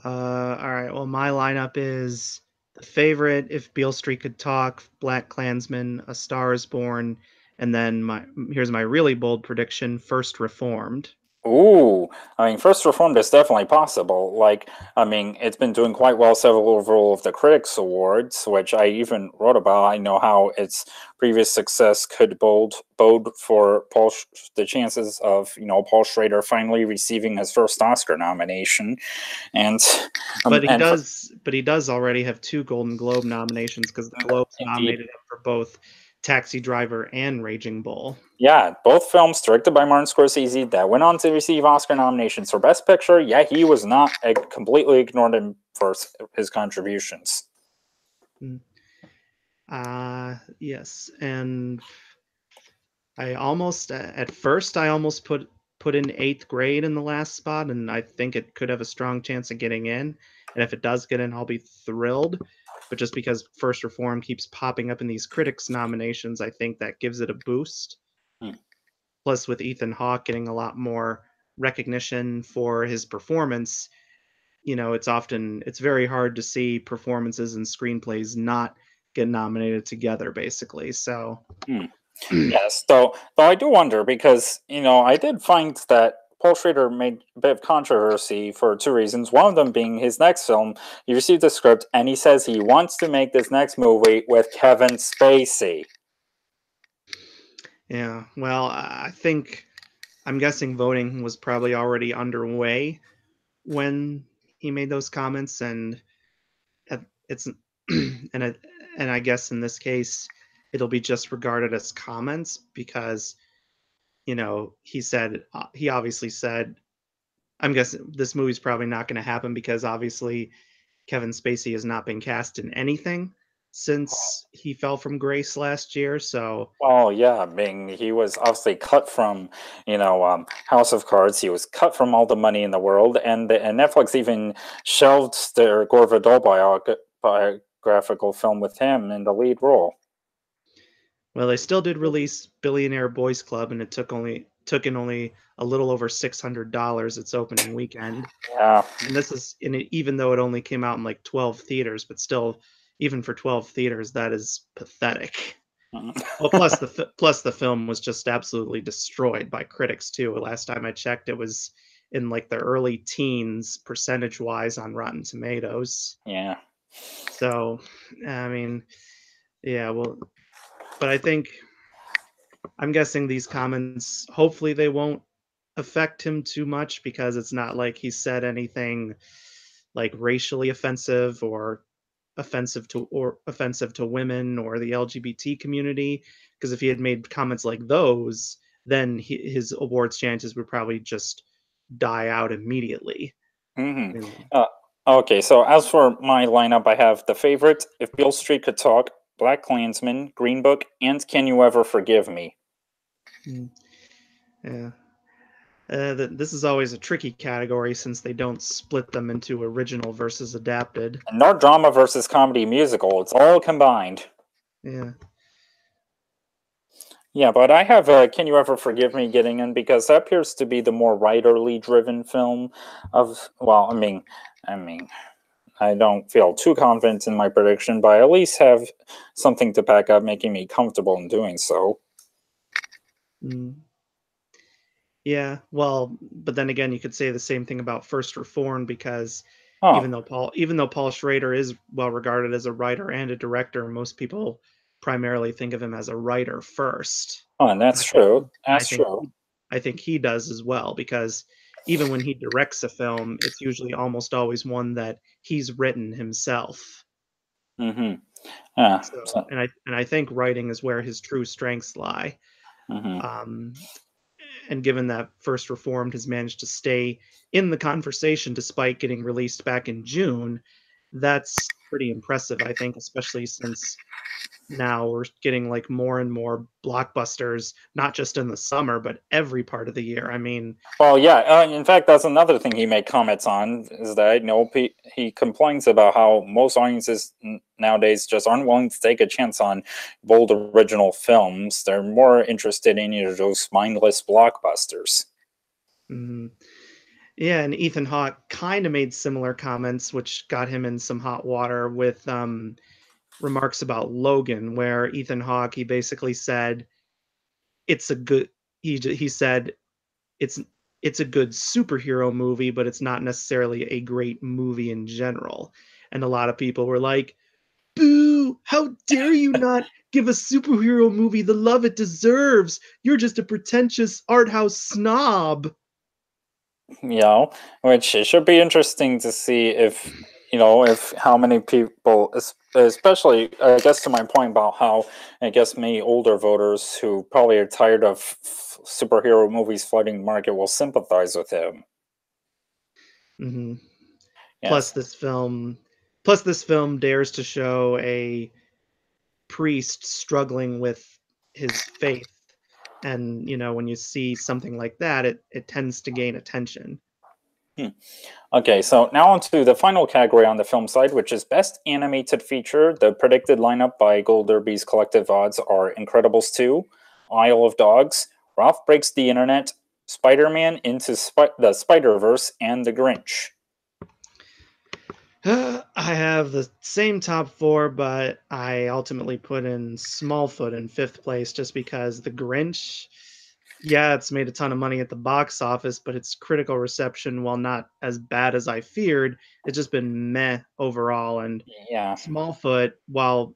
All right. Well, my lineup is The Favorite, If Beale Street Could Talk, Black Klansman, A Star Is Born, and then my here's my really bold prediction: First Reformed. Ooh, I mean, First Reformed is definitely possible. Like, I mean, it's been doing quite well several of the Critics Awards, which I even wrote about. I know how its previous success could bode for the chances of Paul Schrader finally receiving his first Oscar nomination, and But he and for, does, but he does already have two Golden Globe nominations because the Globes indeed. nominated him for both Taxi Driver and Raging Bull. Yeah, both films directed by Martin Scorsese that went on to receive Oscar nominations for Best Picture. Yeah, he was not completely ignored for his contributions. Mm. Yes, and I almost at first I almost put in eighth grade in the last spot, and I think it could have a strong chance of getting in. And if it does get in, I'll be thrilled. But just because First Reform keeps popping up in these critics nominations, I think that gives it a boost. Hmm. Plus, with Ethan Hawke getting a lot more recognition for his performance, it's very hard to see performances and screenplays not get nominated together, basically. So. Hmm. Yes, though I do wonder because I did find that Paul Schrader made a bit of controversy for two reasons. One of them being his next film. He received the script and he says he wants to make this next movie with Kevin Spacey. Yeah, well, I'm guessing voting was probably already underway when he made those comments, and it's and it, and I guess in this case it'll be just regarded as comments because he obviously said, I'm guessing this movie's probably not going to happen because obviously Kevin Spacey has not been cast in anything since he fell from grace last year, so. Well, yeah, I mean, he was obviously cut from, House of Cards. He was cut from all the money in the world, and Netflix even shelved their Gore Vidal biographical film with him in the lead role. Well, they still did release Billionaire Boys Club, and it took in only a little over $600 its opening weekend. Yeah. And this is in it, even though it only came out in like 12 theaters, but still, even for 12 theaters, that is pathetic. Well, plus the film was just absolutely destroyed by critics too. Last time I checked, it was in like the early teens percentage wise on Rotten Tomatoes. Yeah. So, I mean, yeah, well, but I'm guessing these comments, hopefully they won't affect him too much because it's not like he said anything like racially offensive or offensive to women or the LGBT community. Because if he had made comments like those, then his awards chances would probably just die out immediately. Hmm. You know. Uh, okay, so as for my lineup, I have The Favorite, If Beale Street Could Talk, Black Klansman, Green Book, and Can You Ever Forgive Me? Mm, yeah. This is always a tricky category since they don't split them into original versus adapted. And not drama versus comedy musical, it's all combined. Yeah. Yeah, but I have Can You Ever Forgive Me getting in because that appears to be the more writerly driven film of, well, I mean, I don't feel too confident in my prediction, but I at least have something to back up, making me comfortable in doing so. Mm. Yeah, well, but then again, you could say the same thing about First Reformed because Oh, even though Paul Schrader is well regarded as a writer and a director, most people primarily think of him as a writer first. oh, and And that's I think true. he, and That's true. I think he does as well because even when he directs a film, it's usually almost always one that he's written himself. Mm-hmm. Yeah. So, So, and I think writing is where his true strengths lie. mm-hmm. Um, and given that First Reformed has managed to stay in the conversation despite getting released back in June, that's pretty impressive, I think, especially since now we're getting like more and more blockbusters, not just in the summer, but every part of the year. I mean, Well, yeah. In fact, that's another thing he made comments on is that he complains about how most audiences nowadays just aren't willing to take a chance on bold original films. They're more interested in those mindless blockbusters. mm, yeah, and Ethan Hawke kind of made similar comments, which got him in some hot water with remarks about Logan, where Ethan Hawke he basically said it's a good he said it's it's a good superhero movie, but it's not necessarily a great movie in general. And a lot of people were like, boo, how dare you not give a superhero movie the love it deserves? You're just a pretentious art house snob. Which it should be interesting to see if, if how many people, especially, I guess to my point about how, I guess many older voters who probably are tired of superhero movies flooding the market will sympathize with him. hmm Plus, Yes. this film, plus this film dares to show a priest struggling with his faith, and when you see something like that, it tends to gain attention. Hmm. Okay, so now on to the final category on the film side, which is Best Animated Feature. The predicted lineup by Gold Derby's collective odds are Incredibles 2, Isle of Dogs, Ralph Breaks the Internet, Spider-Man Into the Spider-Verse, and The Grinch. I have the same top four, but I ultimately put in Smallfoot in fifth place just because The Grinch, yeah, it's made a ton of money at the box office, but its critical reception, while not as bad as I feared, it's just been meh overall. And Yeah. Smallfoot, while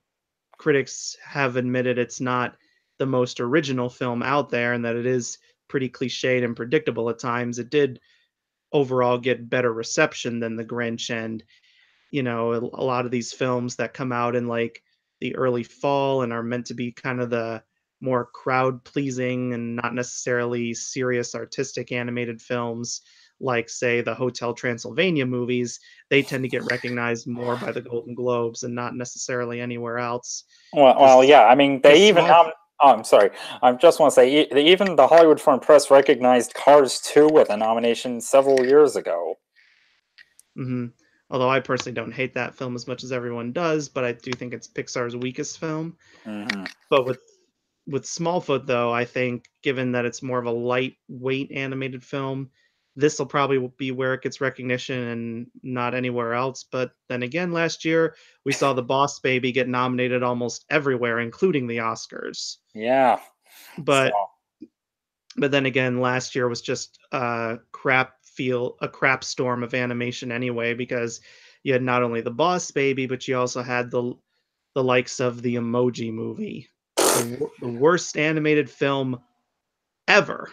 critics have admitted it's not the most original film out there and that it is pretty cliched and predictable at times, it did overall get better reception than The Grinch. And a lot of these films that come out in like the early fall and are meant to be kind of the more crowd pleasing and not necessarily serious artistic animated films, like say the Hotel Transylvania movies, they tend to get recognized more by the Golden Globes and not necessarily anywhere else. Well, Because yeah. I mean, because they even small. Oh, I'm sorry. I just want to say, even the Hollywood Foreign Press recognized Cars 2 with a nomination several years ago. Mhm. Although I personally don't hate that film as much as everyone does, but I do think it's Pixar's weakest film. Hmm. But with Smallfoot, though, I think given that it's more of a lightweight animated film, this will probably be where it gets recognition and not anywhere else. But then again, last year we saw The Boss Baby get nominated almost everywhere, including the Oscars. Yeah. So, But but then again, last year was just a crap storm of animation anyway, because you had not only The Boss Baby, but you also had the likes of the Emoji Movie, the worst animated film ever.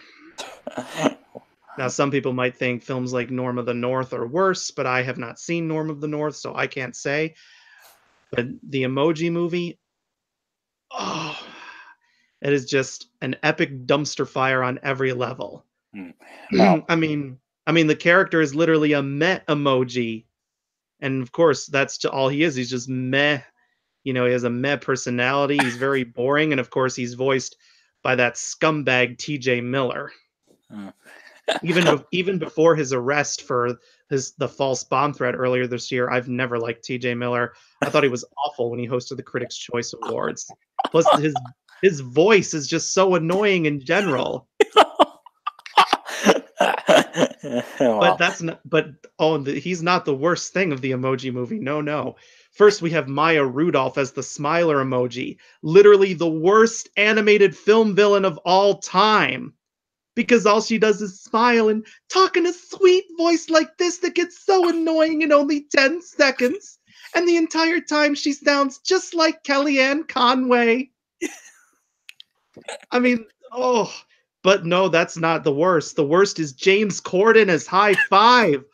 Now, some people might think films like Norm of the North are worse, but I have not seen Norm of the North, so I can't say. But the Emoji Movie, oh, it is just an epic dumpster fire on every level. hmm. Well, I mean, the character is literally a meh emoji, and of course, that's all he is. He's just meh. He has a meh personality. He's very boring, and of course, he's voiced by that scumbag T.J. Miller. hmm. Even before his arrest for the false bomb threat earlier this year, I've never liked T.J. Miller. I thought he was awful when he hosted the Critics' Choice Awards. Plus, his voice is just so annoying in general. But Well, that's not. But he's not the worst thing of the Emoji Movie. No, no. First, we have Maya Rudolph as the smiler emoji, literally the worst animated film villain of all time. Because all she does is smile and talk in a sweet voice like this that gets so annoying in only 10 seconds. And the entire time she sounds just like Kellyanne Conway. I mean, oh, but no, that's not the worst. The worst is James Corden as High Five.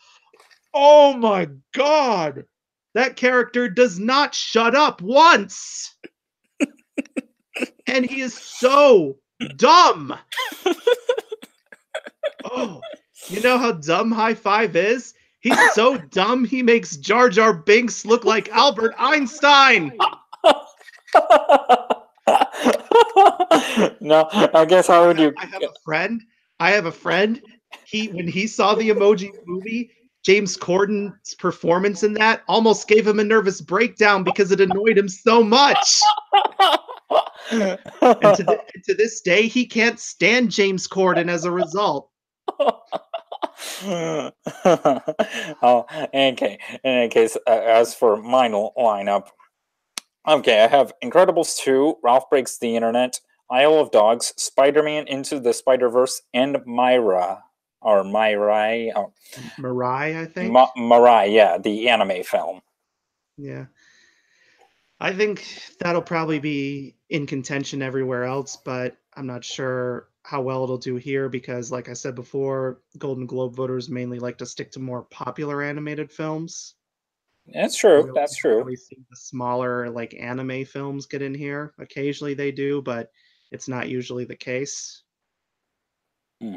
Oh my god! That character does not shut up once! And he is so dumb! Oh, you know how dumb High Five is? He's so dumb he makes Jar Jar Binks look like Albert Einstein! no, I guess how would you? I have a friend. I have a friend. When he saw the Emoji Movie, James Corden's performance in that almost gave him a nervous breakdown because it annoyed him so much. And to this day, he can't stand James Corden as a result. Oh, okay. In any case, as for my lineup, okay, I have Incredibles 2, Ralph Breaks the Internet, Isle of Dogs, Spider-Man Into the Spider-Verse, and Myra. or Mirai, oh, Mirai, I think. Mirai, yeah, the anime film. Yeah. I think that'll probably be in contention everywhere else, but I'm not sure how well it'll do here because, like I said before, Golden Globe voters mainly like to stick to more popular animated films. That's We true. don't That's true. really see the smaller, like anime films get in here. Occasionally they do, but it's not usually the case. Hmm.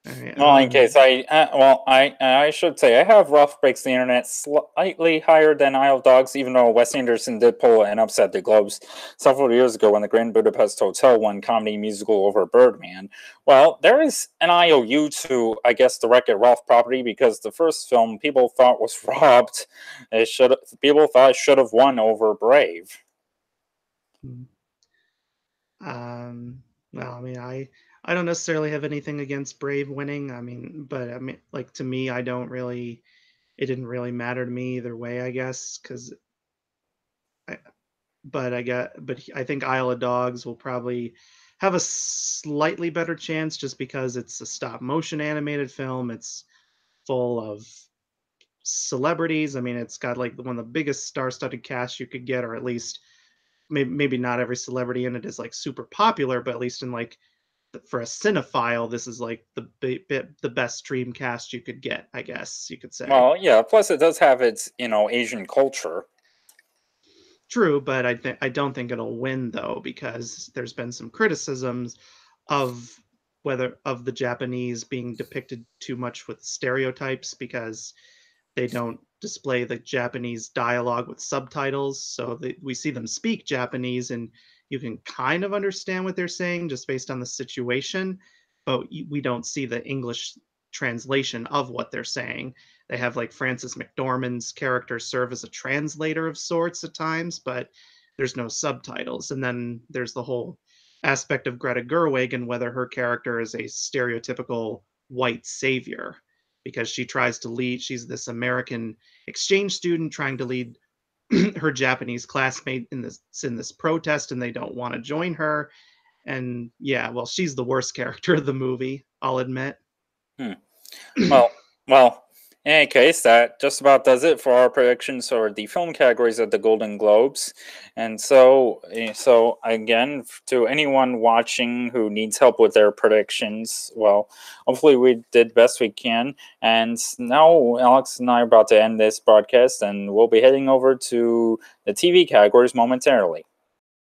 All right. Well, in case I should say I have Rough Breaks the Internet slightly higher than Isle of Dogs, even though Wes Anderson did pull and upset the Globes several years ago when the Grand Budapest Hotel won comedy musical over Birdman. Well, there is an IOU to, I guess, the Wreck-It Ralph property because the first film people thought was robbed. People thought it should have won over Brave. Hmm. Well, I mean, I don't necessarily have anything against Brave winning. I mean, but I mean, like to me, I don't really. It didn't really matter to me either way, I guess, because I. But I think Isle of Dogs will probably have a slightly better chance just because it's a stop motion animated film. It's full of celebrities. I mean, it's got like one of the biggest star-studded casts you could get, or at least maybe not every celebrity in it is like super popular, but at least in like for a cinephile, this is like the best dream cast you could get, I guess you could say. Well, yeah. Plus, it does have its Asian culture. True, but I don't think it'll win though because there's been some criticisms of whether of the Japanese being depicted too much with stereotypes because they don't display the Japanese dialogue with subtitles. So we see them speak Japanese and you can kind of understand what they're saying just based on the situation, but we don't see the English translation of what they're saying. They have like Frances McDormand's character serve as a translator of sorts at times, but there's no subtitles. And then there's the whole aspect of Greta Gerwig and whether her character is a stereotypical white savior because she tries to lead. She's this American exchange student trying to lead her Japanese classmate in this protest, and they don't want to join her. And yeah, well, she's the worst character of the movie, I'll admit. Hmm. Well, in any case, that just about does it for our predictions for the film categories at the Golden Globes. And so again, to anyone watching who needs help with their predictions, well, hopefully we did best we can. And now Alex and I are about to end this broadcast, and we'll be heading over to the TV categories momentarily.